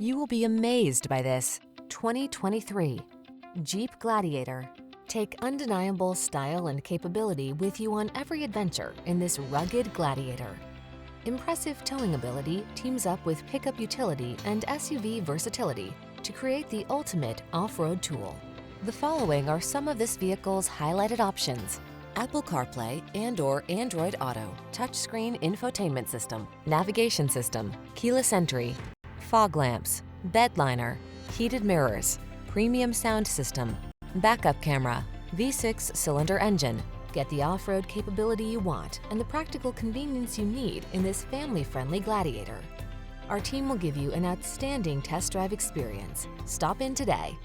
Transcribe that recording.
You will be amazed by this 2023 Jeep Gladiator. Take undeniable style and capability with you on every adventure in this rugged Gladiator. Impressive towing ability teams up with pickup utility and SUV versatility to create the ultimate off-road tool. The following are some of this vehicle's highlighted options: Apple CarPlay and/or Android Auto, touchscreen infotainment system, navigation system, keyless entry, fog lamps, bed liner, heated mirrors, premium sound system, backup camera, V6 cylinder engine. Get the off-road capability you want and the practical convenience you need in this family-friendly Gladiator. Our team will give you an outstanding test drive experience. Stop in today.